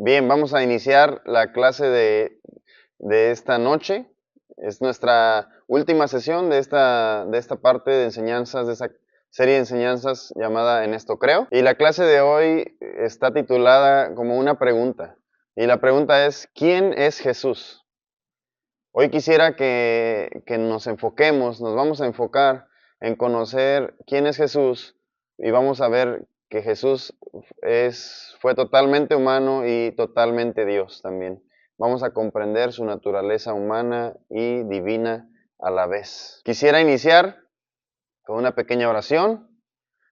Bien, vamos a iniciar la clase de esta noche. Es nuestra última sesión de esta parte de enseñanzas, de esa serie de enseñanzas llamada En esto creo. Y la clase de hoy está titulada como una pregunta. Y la pregunta es, ¿quién es Jesús? Hoy quisiera que nos enfoquemos, nos vamos a enfocar en conocer quién es Jesús y vamos a ver que Jesús fue totalmente humano y totalmente Dios también. Vamos a comprender su naturaleza humana y divina a la vez. Quisiera iniciar con una pequeña oración.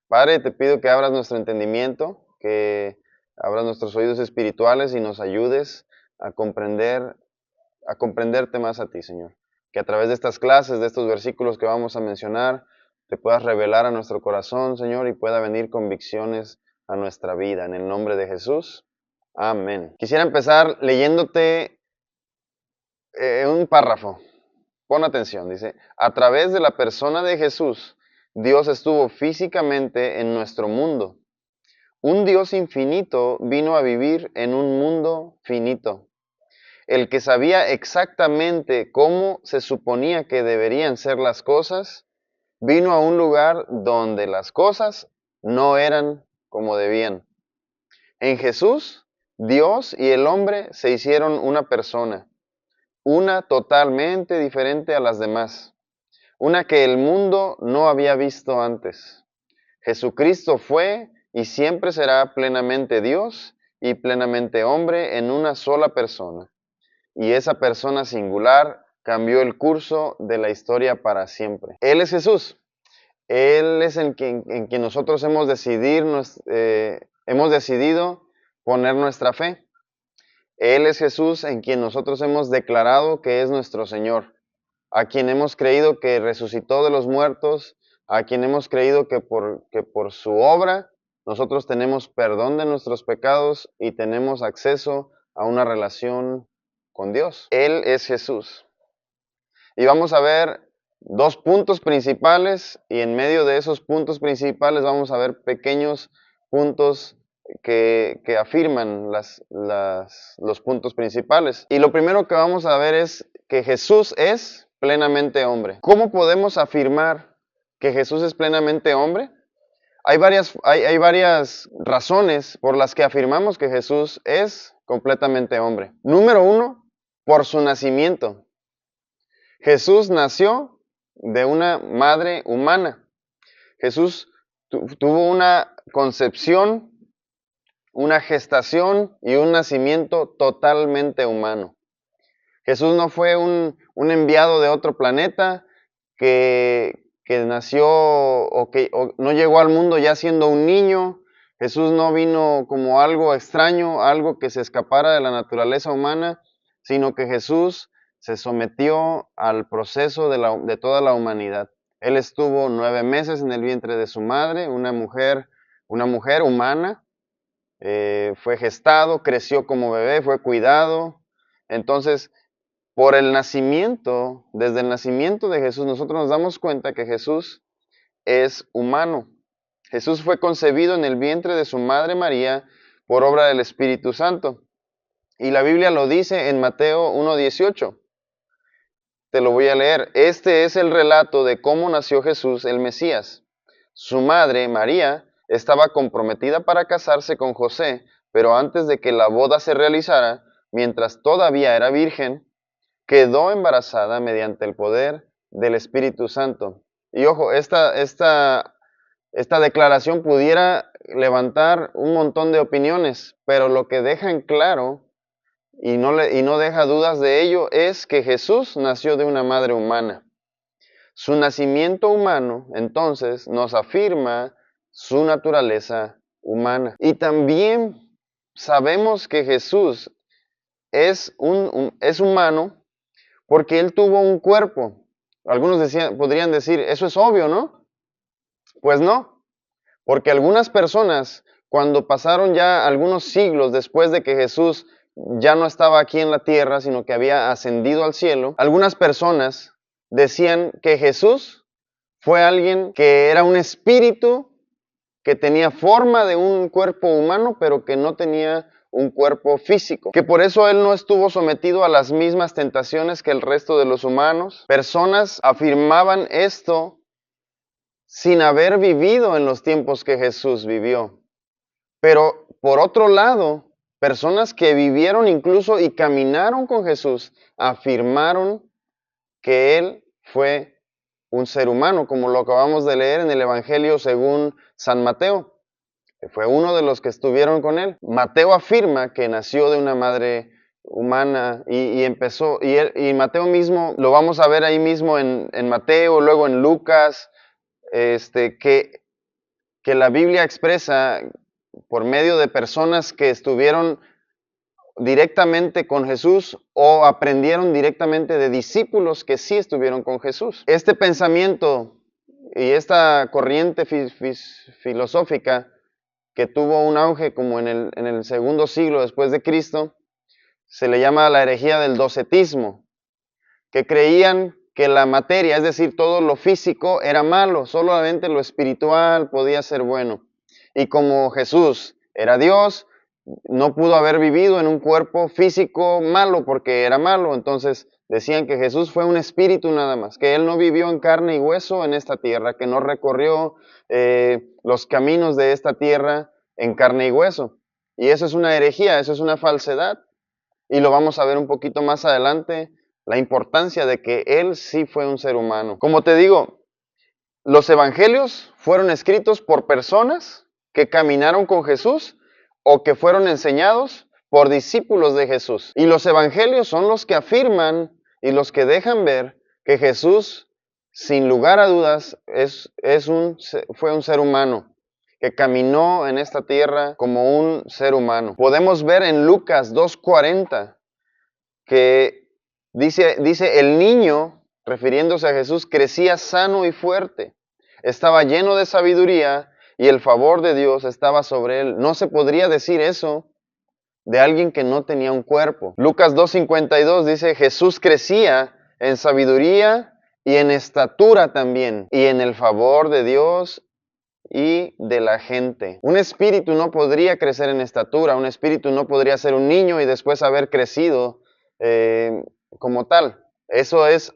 Padre, te pido que abras nuestro entendimiento, que abras nuestros oídos espirituales y nos ayudes a comprenderte más a ti, Señor. Que a través de estas clases, de estos versículos que vamos a mencionar, te puedas revelar a nuestro corazón, Señor, y pueda venir convicciones a nuestra vida. En el nombre de Jesús. Amén. Quisiera empezar leyéndote un párrafo. Pon atención, dice, a través de la persona de Jesús, Dios estuvo físicamente en nuestro mundo. Un Dios infinito vino a vivir en un mundo finito. El que sabía exactamente cómo se suponía que deberían ser las cosas, vino a un lugar donde las cosas no eran como debían. En Jesús, Dios y el hombre se hicieron una persona, una totalmente diferente a las demás, una que el mundo no había visto antes. Jesucristo fue y siempre será plenamente Dios y plenamente hombre en una sola persona. Y esa persona singular cambió el curso de la historia para siempre. Él es Jesús. Él es en quien nosotros hemos decidido poner nuestra fe. Él es Jesús en quien nosotros hemos declarado que es nuestro Señor, a quien hemos creído que resucitó de los muertos, a quien hemos creído que por su obra nosotros tenemos perdón de nuestros pecados y tenemos acceso a una relación con Dios. Él es Jesús. Y vamos a ver dos puntos principales y en medio de esos puntos principales vamos a ver pequeños puntos que afirman los puntos principales. Y lo primero que vamos a ver es que Jesús es plenamente hombre. ¿Cómo podemos afirmar que Jesús es plenamente hombre? Hay varias razones por las que afirmamos que Jesús es completamente hombre. Número uno, por su nacimiento. Jesús nació de una madre humana. Jesús tuvo una concepción, una gestación y un nacimiento totalmente humano. Jesús no fue un enviado de otro planeta que nació o no llegó al mundo ya siendo un niño. Jesús no vino como algo extraño, algo que se escapara de la naturaleza humana, sino que Jesús se sometió al proceso de toda la humanidad. Él estuvo 9 meses en el vientre de su madre, una mujer humana, fue gestado, creció como bebé, fue cuidado. Entonces, desde el nacimiento de Jesús, nosotros nos damos cuenta que Jesús es humano. Jesús fue concebido en el vientre de su madre María por obra del Espíritu Santo. Y la Biblia lo dice en Mateo 1:18. Te lo voy a leer. Este es el relato de cómo nació Jesús, el Mesías. Su madre, María, estaba comprometida para casarse con José, pero antes de que la boda se realizara, mientras todavía era virgen, quedó embarazada mediante el poder del Espíritu Santo. Y ojo, esta declaración pudiera levantar un montón de opiniones, pero lo que deja en claro y no deja dudas de ello es que Jesús nació de una madre humana. Su nacimiento humano, entonces, nos afirma su naturaleza humana. Y también sabemos que Jesús es humano porque Él tuvo un cuerpo. Algunos podrían decir, eso es obvio, ¿no? Pues no, porque algunas personas, cuando pasaron ya algunos siglos después de que Jesús ya no estaba aquí en la tierra, sino que había ascendido al cielo, algunas personas decían que Jesús fue alguien que era un espíritu que tenía forma de un cuerpo humano, pero que no tenía un cuerpo físico, que por eso Él no estuvo sometido a las mismas tentaciones que el resto de los humanos. Personas afirmaban esto sin haber vivido en los tiempos que Jesús vivió. Pero por otro lado, personas que vivieron incluso y caminaron con Jesús afirmaron que Él fue un ser humano, como lo acabamos de leer en el Evangelio según San Mateo, que fue uno de los que estuvieron con Él. Mateo afirma que nació de una madre humana y Mateo mismo, lo vamos a ver ahí mismo en Mateo, luego en Lucas, que la Biblia expresa por medio de personas que estuvieron directamente con Jesús o aprendieron directamente de discípulos que sí estuvieron con Jesús. Este pensamiento y esta corriente filosófica que tuvo un auge como en el segundo siglo después de Cristo, se le llama la herejía del docetismo, que creían que la materia, es decir, todo lo físico era malo, solamente lo espiritual podía ser bueno. Y como Jesús era Dios, no pudo haber vivido en un cuerpo físico malo porque era malo, entonces decían que Jesús fue un espíritu nada más, que Él no vivió en carne y hueso en esta tierra, que no recorrió los caminos de esta tierra en carne y hueso. Y eso es una herejía, eso es una falsedad. Y lo vamos a ver un poquito más adelante, la importancia de que Él sí fue un ser humano. Como te digo, los evangelios fueron escritos por personas que caminaron con Jesús o que fueron enseñados por discípulos de Jesús. Y los evangelios son los que afirman y los que dejan ver que Jesús, sin lugar a dudas, fue un ser humano, que caminó en esta tierra como un ser humano. Podemos ver en Lucas 2:40 que dice, el niño, refiriéndose a Jesús, crecía sano y fuerte, estaba lleno de sabiduría y el favor de Dios estaba sobre él. No se podría decir eso de alguien que no tenía un cuerpo. Lucas 2:52 dice, Jesús crecía en sabiduría y en estatura también, y en el favor de Dios y de la gente. Un espíritu no podría crecer en estatura, un espíritu no podría ser un niño y después haber crecido como tal. Eso es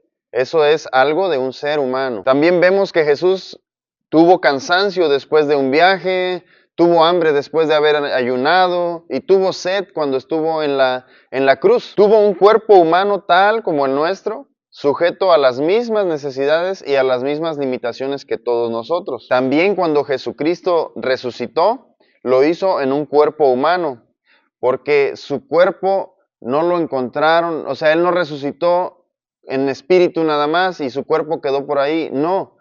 algo de un ser humano. También vemos que Jesús tuvo cansancio después de un viaje, tuvo hambre después de haber ayunado y tuvo sed cuando estuvo en la cruz. Tuvo un cuerpo humano tal como el nuestro, sujeto a las mismas necesidades y a las mismas limitaciones que todos nosotros. También cuando Jesucristo resucitó, lo hizo en un cuerpo humano, porque su cuerpo no lo encontraron, o sea, Él no resucitó en espíritu nada más y su cuerpo quedó por ahí, no.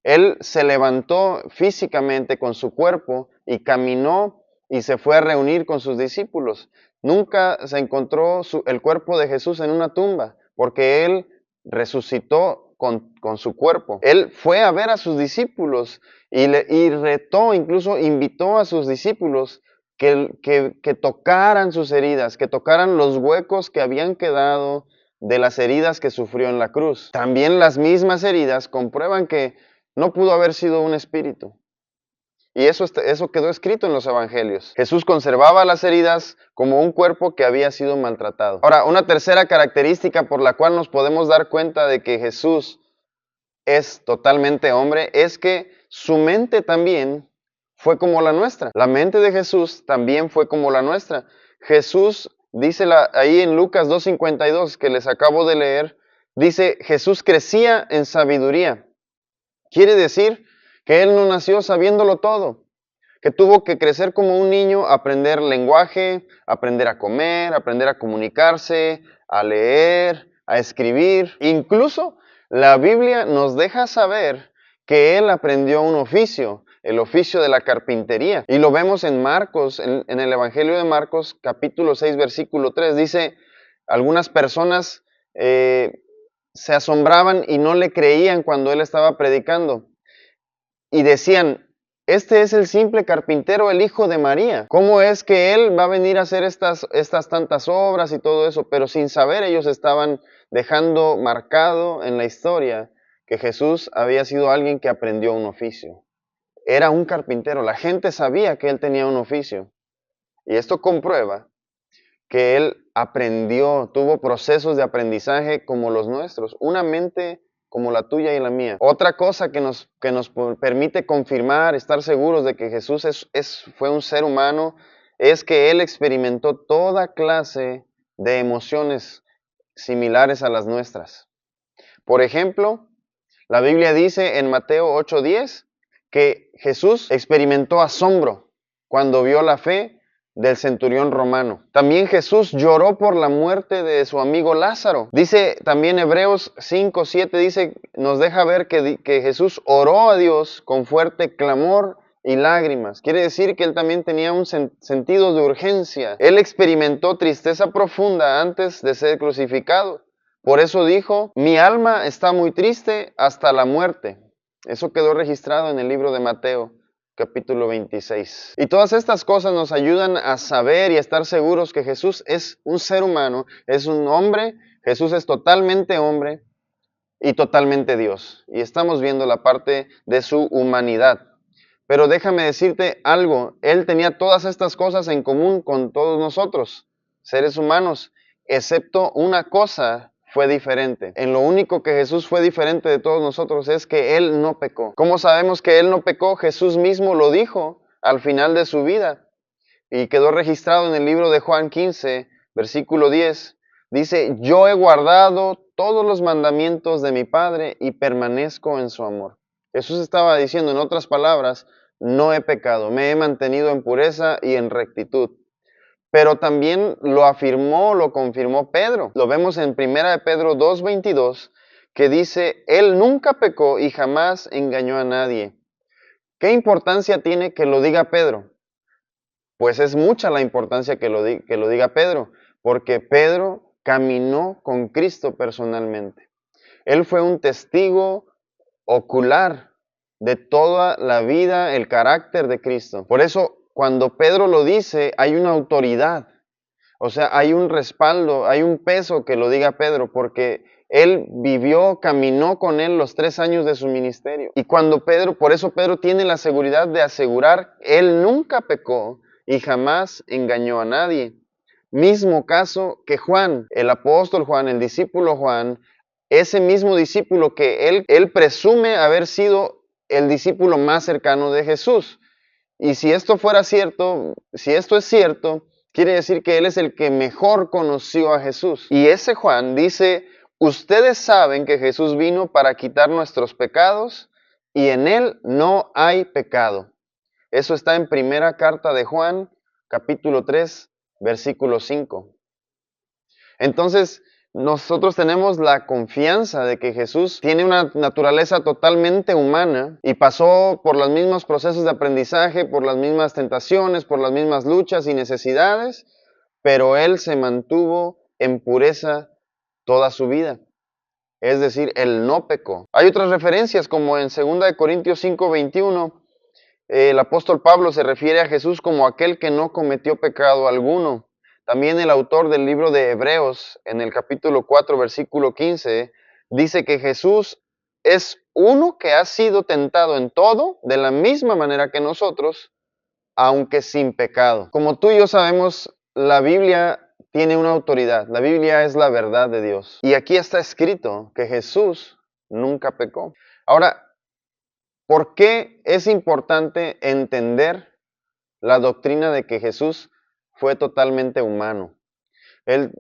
Él se levantó físicamente con su cuerpo y caminó y se fue a reunir con sus discípulos. Nunca se encontró el cuerpo de Jesús en una tumba, porque Él resucitó con su cuerpo. Él fue a ver a sus discípulos y retó, incluso invitó a sus discípulos que tocaran sus heridas, que tocaran los huecos que habían quedado de las heridas que sufrió en la cruz. También las mismas heridas comprueban que no pudo haber sido un espíritu. Y eso quedó escrito en los evangelios. Jesús conservaba las heridas como un cuerpo que había sido maltratado. Ahora, una tercera característica por la cual nos podemos dar cuenta de que Jesús es totalmente hombre es que su mente también fue como la nuestra. La mente de Jesús también fue como la nuestra. Jesús, dice ahí en Lucas 2:52 que les acabo de leer, dice, Jesús crecía en sabiduría. Quiere decir que Él no nació sabiéndolo todo, que tuvo que crecer como un niño, aprender lenguaje, aprender a comer, aprender a comunicarse, a leer, a escribir. Incluso la Biblia nos deja saber que Él aprendió un oficio, el oficio de la carpintería. Y lo vemos en Marcos, en el Evangelio de Marcos, capítulo 6, versículo 3. Dice, algunas personas se asombraban y no le creían cuando Él estaba predicando. Y decían, este es el simple carpintero, el hijo de María. ¿Cómo es que Él va a venir a hacer estas tantas obras y todo eso? Pero sin saber, ellos estaban dejando marcado en la historia que Jesús había sido alguien que aprendió un oficio. Era un carpintero. La gente sabía que Él tenía un oficio. Y esto comprueba que Él aprendió, tuvo procesos de aprendizaje como los nuestros, una mente como la tuya y la mía. Otra cosa que nos permite confirmar, estar seguros de que Jesús fue un ser humano, es que Él experimentó toda clase de emociones similares a las nuestras. Por ejemplo, la Biblia dice en Mateo 8:10 que Jesús experimentó asombro cuando vio la fe del centurión romano. También Jesús lloró por la muerte de su amigo Lázaro. Dice también Hebreos 5:7, dice, nos deja ver que Jesús oró a Dios con fuerte clamor y lágrimas. Quiere decir que él también tenía un sentido de urgencia. Él experimentó tristeza profunda antes de ser crucificado. Por eso dijo, mi alma está muy triste hasta la muerte. Eso quedó registrado en el libro de Mateo, capítulo 26. Y todas estas cosas nos ayudan a saber y a estar seguros que Jesús es un ser humano, es un hombre, Jesús es totalmente hombre y totalmente Dios. Y estamos viendo la parte de su humanidad. Pero déjame decirte algo, Él tenía todas estas cosas en común con todos nosotros, seres humanos, excepto una cosa fue diferente. En lo único que Jesús fue diferente de todos nosotros es que Él no pecó. ¿Cómo sabemos que Él no pecó? Jesús mismo lo dijo al final de su vida y quedó registrado en el libro de Juan 15, versículo 10. Dice, yo he guardado todos los mandamientos de mi Padre y permanezco en su amor. Jesús estaba diciendo, en otras palabras, no he pecado, me he mantenido en pureza y en rectitud. Pero también lo afirmó, lo confirmó Pedro. Lo vemos en 1 de Pedro 2:22, que dice, Él nunca pecó y jamás engañó a nadie. ¿Qué importancia tiene que lo diga Pedro? Pues es mucha la importancia que lo diga Pedro, porque Pedro caminó con Cristo personalmente. Él fue un testigo ocular de toda la vida, el carácter de Cristo. Por eso, cuando Pedro lo dice, hay una autoridad. O sea, hay un respaldo, hay un peso que lo diga Pedro, porque él vivió, caminó con él los 3 años de su ministerio. Y cuando por eso Pedro tiene la seguridad de asegurar, él nunca pecó y jamás engañó a nadie. Mismo caso que Juan, el apóstol Juan, el discípulo Juan, ese mismo discípulo que él presume haber sido el discípulo más cercano de Jesús. Y si esto fuera cierto, si esto es cierto, quiere decir que él es el que mejor conoció a Jesús. Y ese Juan dice, ustedes saben que Jesús vino para quitar nuestros pecados y en él no hay pecado. Eso está en primera carta de Juan, capítulo 3, versículo 5. Entonces, nosotros tenemos la confianza de que Jesús tiene una naturaleza totalmente humana y pasó por los mismos procesos de aprendizaje, por las mismas tentaciones, por las mismas luchas y necesidades, pero Él se mantuvo en pureza toda su vida. Es decir, Él no pecó. Hay otras referencias como en 2 Corintios 5:21, el apóstol Pablo se refiere a Jesús como aquel que no cometió pecado alguno. También el autor del libro de Hebreos, en el capítulo 4, versículo 15, dice que Jesús es uno que ha sido tentado en todo, de la misma manera que nosotros, aunque sin pecado. Como tú y yo sabemos, la Biblia tiene una autoridad. La Biblia es la verdad de Dios. Y aquí está escrito que Jesús nunca pecó. Ahora, ¿por qué es importante entender la doctrina de que Jesús fue totalmente humano? Él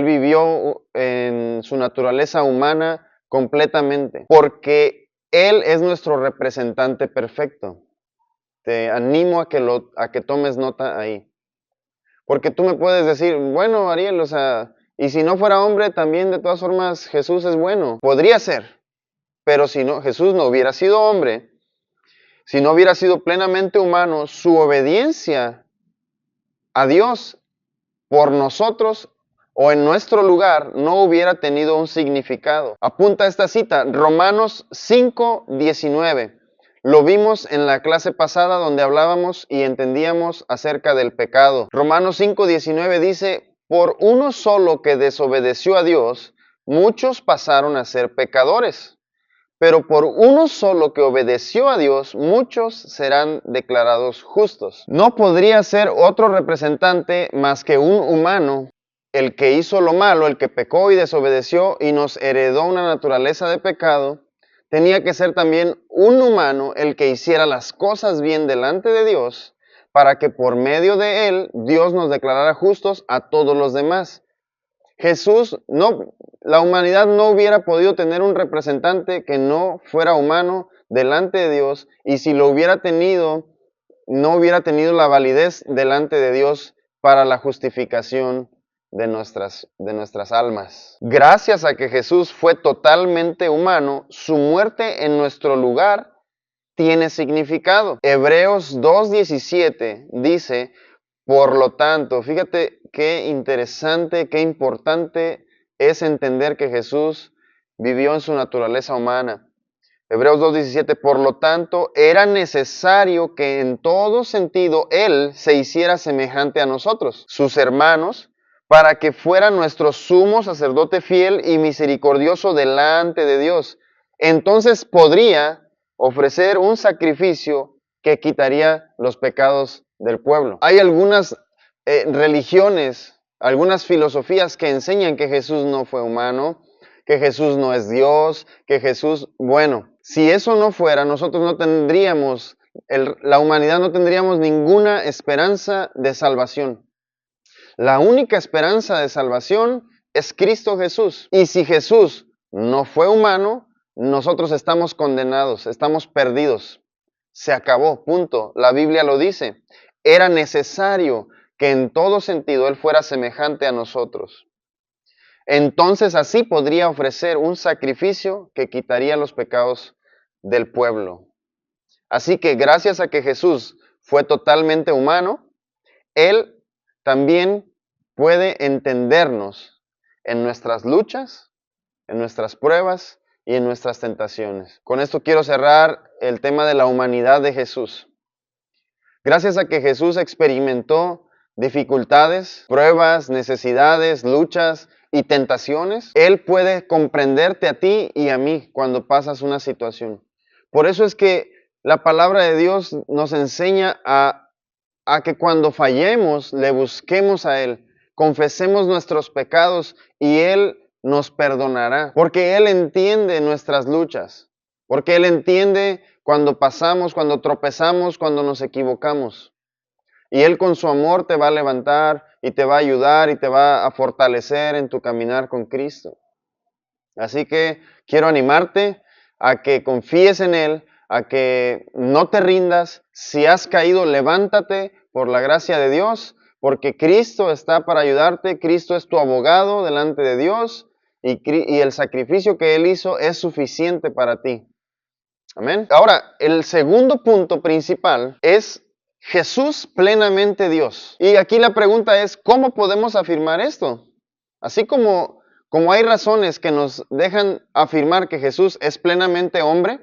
vivió en su naturaleza humana completamente, porque Él es nuestro representante perfecto. Te animo a que tomes nota ahí. Porque tú me puedes decir, bueno, Ariel, o sea, y si no fuera hombre, también de todas formas Jesús es bueno. Podría ser, pero si no, Jesús no hubiera sido hombre, si no hubiera sido plenamente humano, su obediencia a Dios por nosotros o en nuestro lugar no hubiera tenido un significado. Apunta esta cita, Romanos 5:19. Lo vimos en la clase pasada donde hablábamos y entendíamos acerca del pecado. Romanos 5:19 dice, por uno solo que desobedeció a Dios, muchos pasaron a ser pecadores. pero por uno solo que obedeció a Dios, muchos serán declarados justos. No podría ser otro representante más que un humano, el que hizo lo malo, el que pecó y desobedeció y nos heredó una naturaleza de pecado. Tenía que ser también un humano el que hiciera las cosas bien delante de Dios, para que por medio de él Dios nos declarara justos a todos los demás. Jesús, no, la humanidad no hubiera podido tener un representante que no fuera humano delante de Dios, y si lo hubiera tenido, no hubiera tenido la validez delante de Dios para la justificación de nuestras almas. Gracias a que Jesús fue totalmente humano, su muerte en nuestro lugar tiene significado. Hebreos 2:17 dice: por lo tanto, fíjate qué interesante, qué importante es entender que Jesús vivió en su naturaleza humana. Hebreos 2:17, por lo tanto, era necesario que en todo sentido Él se hiciera semejante a nosotros, sus hermanos, para que fuera nuestro sumo sacerdote fiel y misericordioso delante de Dios. Entonces podría ofrecer un sacrificio que quitaría los pecados del pueblo. Hay algunas religiones, algunas filosofías que enseñan que Jesús no fue humano, que Jesús no es Dios, que Jesús, bueno, si eso no fuera, nosotros no tendríamos, la humanidad no tendríamos ninguna esperanza de salvación. La única esperanza de salvación es Cristo Jesús. Y si Jesús no fue humano, nosotros estamos condenados, estamos perdidos. Se acabó, punto. La Biblia lo dice. Era necesario que en todo sentido Él fuera semejante a nosotros. Entonces así podría ofrecer un sacrificio que quitaría los pecados del pueblo. Así que gracias a que Jesús fue totalmente humano, Él también puede entendernos en nuestras luchas, en nuestras pruebas y en nuestras tentaciones. Con esto quiero cerrar el tema de la humanidad de Jesús. Gracias a que Jesús experimentó dificultades, pruebas, necesidades, luchas y tentaciones, Él puede comprenderte a ti y a mí cuando pasas una situación. Por eso es que la palabra de Dios nos enseña a que cuando fallemos le busquemos a Él, confesemos nuestros pecados y Él nos perdonará, porque Él entiende nuestras luchas, porque Él entiende cuando pasamos, cuando tropezamos, cuando nos equivocamos. Y Él con su amor te va a levantar y te va a ayudar y te va a fortalecer en tu caminar con Cristo. Así que quiero animarte a que confíes en Él, a que no te rindas. Si has caído, levántate por la gracia de Dios, porque Cristo está para ayudarte. Cristo es tu abogado delante de Dios y el sacrificio que Él hizo es suficiente para ti. Amén. Ahora, el segundo punto principal es Jesús plenamente Dios. Y aquí la pregunta es, ¿cómo podemos afirmar esto? Así como hay razones que nos dejan afirmar que Jesús es plenamente hombre,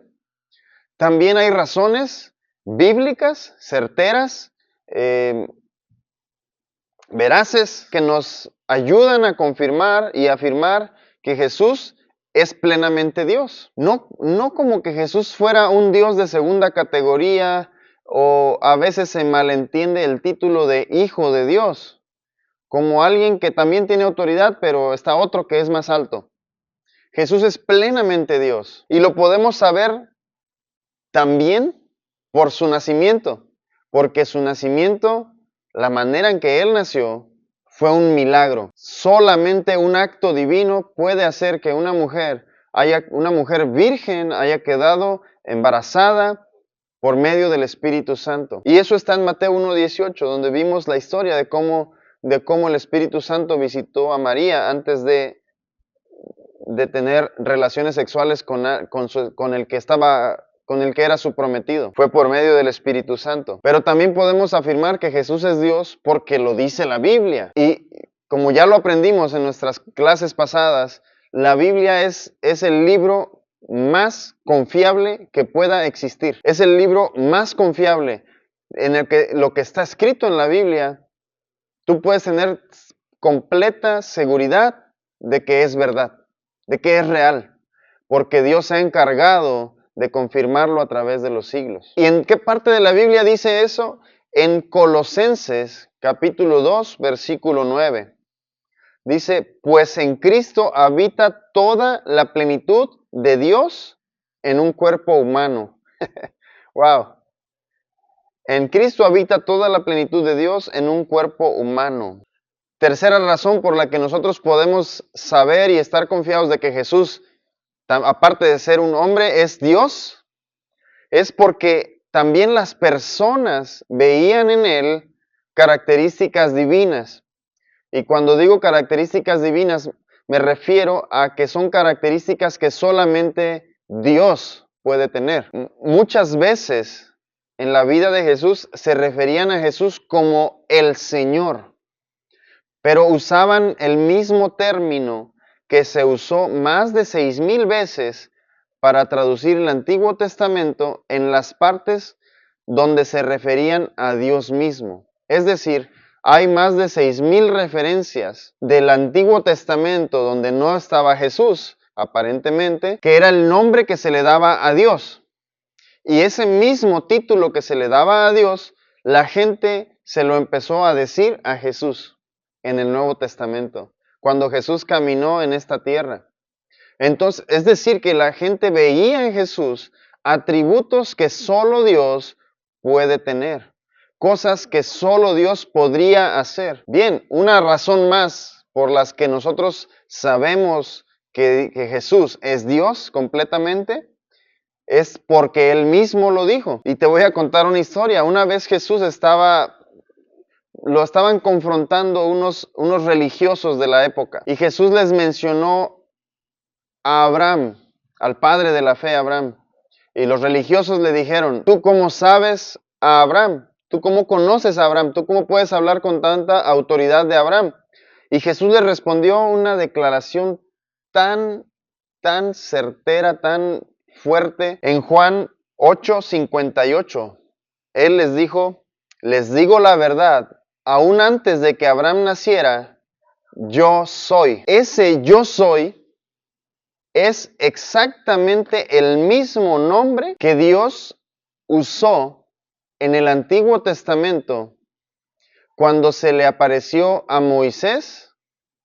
también hay razones bíblicas, certeras, veraces, que nos ayudan a confirmar y afirmar que Jesús es plenamente Dios. No como que Jesús fuera un Dios de segunda categoría, o a veces se malentiende el título de Hijo de Dios, como alguien que también tiene autoridad, pero está otro que es más alto. Jesús es plenamente Dios y lo podemos saber también por su nacimiento, porque su nacimiento, la manera en que Él nació, fue un milagro. Solamente un acto divino puede hacer que una mujer virgen haya quedado embarazada por medio del Espíritu Santo. Y eso está en Mateo 1:18, donde vimos la historia de cómo el Espíritu Santo visitó a María antes de tener relaciones sexuales con el que era su prometido. Fue por medio del Espíritu Santo. Pero también podemos afirmar que Jesús es Dios porque lo dice la Biblia. Y como ya lo aprendimos en nuestras clases pasadas, la Biblia es el libro más confiable que pueda existir. Es el libro más confiable en el que lo que está escrito en la Biblia, tú puedes tener completa seguridad de que es verdad, de que es real. porque Dios se ha encargado de confirmarlo a través de los siglos. ¿Y en qué parte de la Biblia dice eso? En Colosenses capítulo 2, versículo 9. Dice, pues en Cristo habita toda la plenitud de Dios en un cuerpo humano. Wow. En Cristo habita toda la plenitud de Dios en un cuerpo humano. Tercera razón por la que nosotros podemos saber y estar confiados de que Jesús, aparte de ser un hombre, es Dios, es porque también las personas veían en él características divinas. Y cuando digo características divinas, me refiero a que son características que solamente Dios puede tener. Muchas veces en la vida de Jesús se referían a Jesús como el Señor, pero usaban el mismo término que se usó más de 6,000 veces para traducir el Antiguo Testamento en las partes donde se referían a Dios mismo. Es decir, hay más de 6,000 referencias del Antiguo Testamento donde no estaba Jesús, aparentemente, que era el nombre que se le daba a Dios. Y ese mismo título que se le daba a Dios, la gente se lo empezó a decir a Jesús en el Nuevo Testamento, cuando Jesús caminó en esta tierra. Entonces, es decir, que la gente veía en Jesús atributos que solo Dios puede tener, cosas que solo Dios podría hacer. Bien, una razón más por las que nosotros sabemos que Jesús es Dios completamente, es porque Él mismo lo dijo. Y te voy a contar una historia. Una vez Jesús lo estaban confrontando unos religiosos de la época. Y Jesús les mencionó a Abraham, al padre de la fe, Abraham. Y los religiosos le dijeron, ¿tú cómo sabes a Abraham? ¿Tú cómo conoces a Abraham? ¿Tú cómo puedes hablar con tanta autoridad de Abraham? Y Jesús les respondió una declaración tan certera, tan fuerte. En Juan 8:58, Él les dijo, les digo la verdad, aún antes de que Abraham naciera, yo soy. Ese yo soy es exactamente el mismo nombre que Dios usó en el Antiguo Testamento cuando se le apareció a Moisés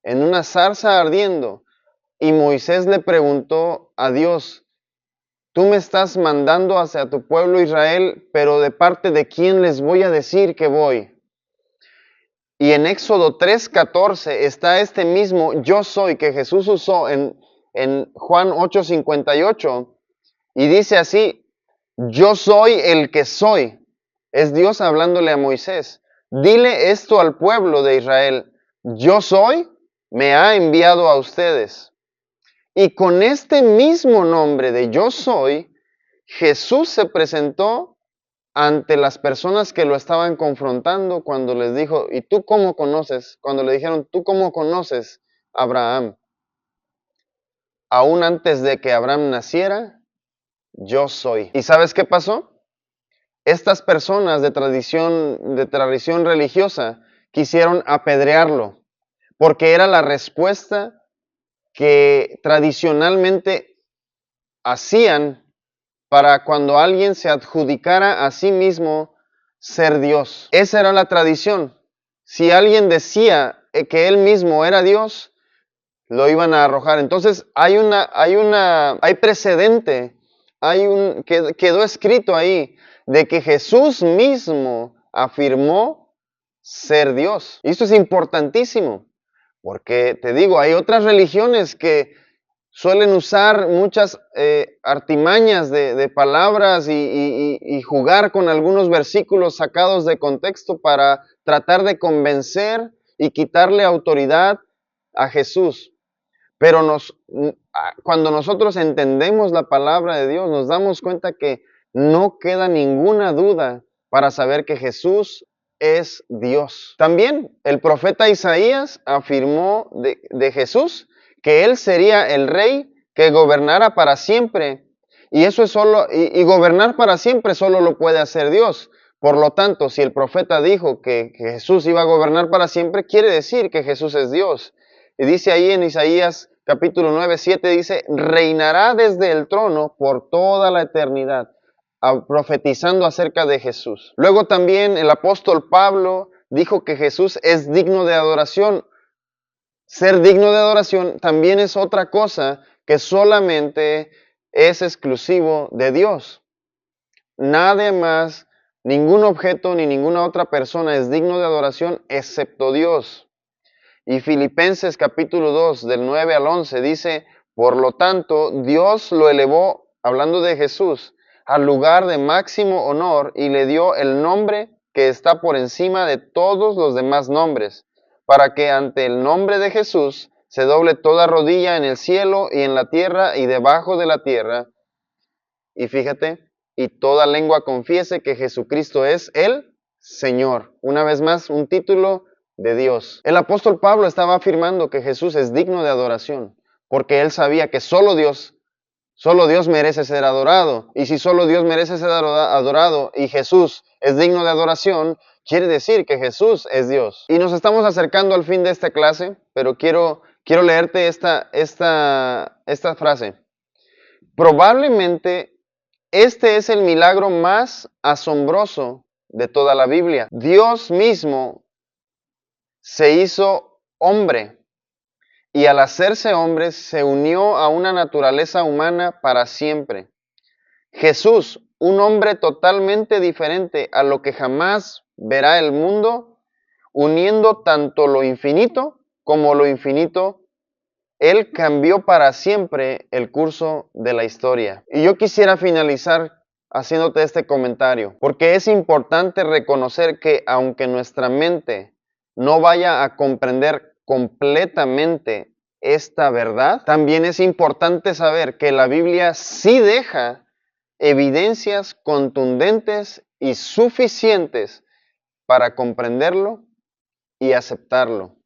en una zarza ardiendo y Moisés le preguntó a Dios, tú me estás mandando hacia tu pueblo Israel, pero ¿de parte de quién les voy a decir que voy? Y en Éxodo 3:14 está este mismo yo soy que Jesús usó en Juan 8:58 y dice así, yo soy el que soy. Es Dios hablándole a Moisés. Dile esto al pueblo de Israel, yo soy, me ha enviado a ustedes. Y con este mismo nombre de yo soy, Jesús se presentó ante las personas que lo estaban confrontando cuando les dijo, ¿y tú cómo conoces? Cuando le dijeron, ¿tú cómo conoces a Abraham? Aún antes de que Abraham naciera, yo soy. ¿Y sabes qué pasó? Estas personas de tradición religiosa quisieron apedrearlo, porque era la respuesta que tradicionalmente hacían para cuando alguien se adjudicara a sí mismo ser Dios. Esa era la tradición. Si alguien decía que él mismo era Dios, lo iban a arrojar. Entonces hay precedente, quedó escrito ahí de que Jesús mismo afirmó ser Dios. Y esto es importantísimo, porque te digo, hay otras religiones que suelen usar muchas artimañas de palabras y jugar con algunos versículos sacados de contexto para tratar de convencer y quitarle autoridad a Jesús. Pero cuando nosotros entendemos la palabra de Dios, nos damos cuenta que no queda ninguna duda para saber que Jesús es Dios. También el profeta Isaías afirmó de Jesús que Él sería el rey que gobernara para siempre. Y eso es y gobernar para siempre solo lo puede hacer Dios. Por lo tanto, si el profeta dijo que Jesús iba a gobernar para siempre, quiere decir que Jesús es Dios. Y dice ahí en Isaías capítulo 9:7 dice, reinará desde el trono por toda la eternidad, profetizando acerca de Jesús. Luego también el apóstol Pablo dijo que Jesús es digno de adoración. Ser digno de adoración también es otra cosa que solamente es exclusivo de Dios. Nadie más, ningún objeto ni ninguna otra persona es digno de adoración excepto Dios. Y Filipenses capítulo 2 del 9 al 11 dice, por lo tanto, Dios lo elevó, hablando de Jesús, al lugar de máximo honor y le dio el nombre que está por encima de todos los demás nombres, para que ante el nombre de Jesús se doble toda rodilla en el cielo y en la tierra y debajo de la tierra. Y fíjate, y toda lengua confiese que Jesucristo es el Señor. Una vez más, un título de Dios. El apóstol Pablo estaba afirmando que Jesús es digno de adoración, porque él sabía que solo Dios merece ser adorado. Y si solo Dios merece ser adorado y Jesús es digno de adoración, quiere decir que Jesús es Dios. Y nos estamos acercando al fin de esta clase, pero quiero leerte esta frase. Probablemente este es el milagro más asombroso de toda la Biblia. Dios mismo se hizo hombre y al hacerse hombre se unió a una naturaleza humana para siempre. Jesús, un hombre totalmente diferente a lo que jamás verá el mundo, uniendo tanto lo infinito como lo infinito, Él cambió para siempre el curso de la historia. Y yo quisiera finalizar haciéndote este comentario, porque es importante reconocer que aunque nuestra mente no vaya a comprender completamente esta verdad, también es importante saber que la Biblia sí deja evidencias contundentes y suficientes para comprenderlo y aceptarlo.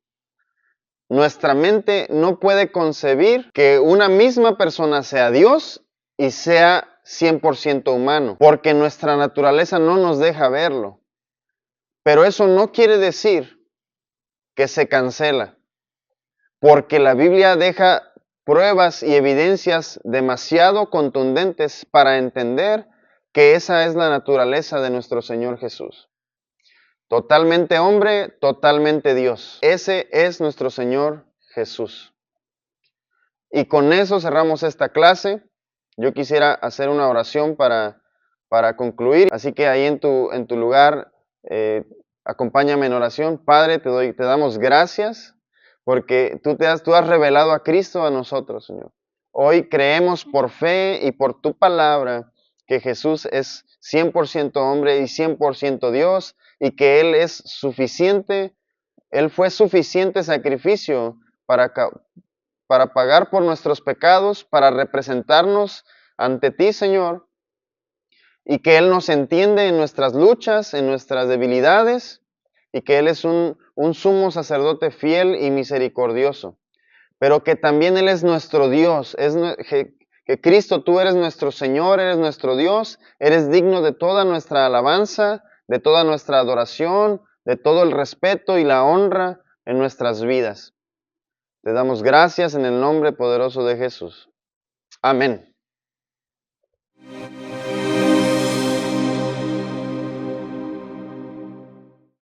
Nuestra mente no puede concebir que una misma persona sea Dios y sea 100% humano, porque nuestra naturaleza no nos deja verlo. Pero eso no quiere decir que se cancela, porque la Biblia deja pruebas y evidencias demasiado contundentes para entender que esa es la naturaleza de nuestro Señor Jesús. Totalmente hombre, totalmente Dios. Ese es nuestro Señor Jesús. Y con eso cerramos esta clase. Yo quisiera hacer una oración para concluir. Así que ahí en tu lugar, acompáñame en oración. Padre, te damos gracias porque tú has revelado a Cristo a nosotros, Señor. Hoy creemos por fe y por tu palabra que Jesús es 100% hombre y 100% Dios y que Él es suficiente, Él fue suficiente sacrificio para pagar por nuestros pecados, para representarnos ante ti, Señor, y que Él nos entiende en nuestras luchas, en nuestras debilidades, y que Él es un sumo sacerdote fiel y misericordioso, pero que también Él es nuestro Dios, que Cristo, tú eres nuestro Señor, eres nuestro Dios, eres digno de toda nuestra alabanza, de toda nuestra adoración, de todo el respeto y la honra en nuestras vidas. Te damos gracias en el nombre poderoso de Jesús. Amén.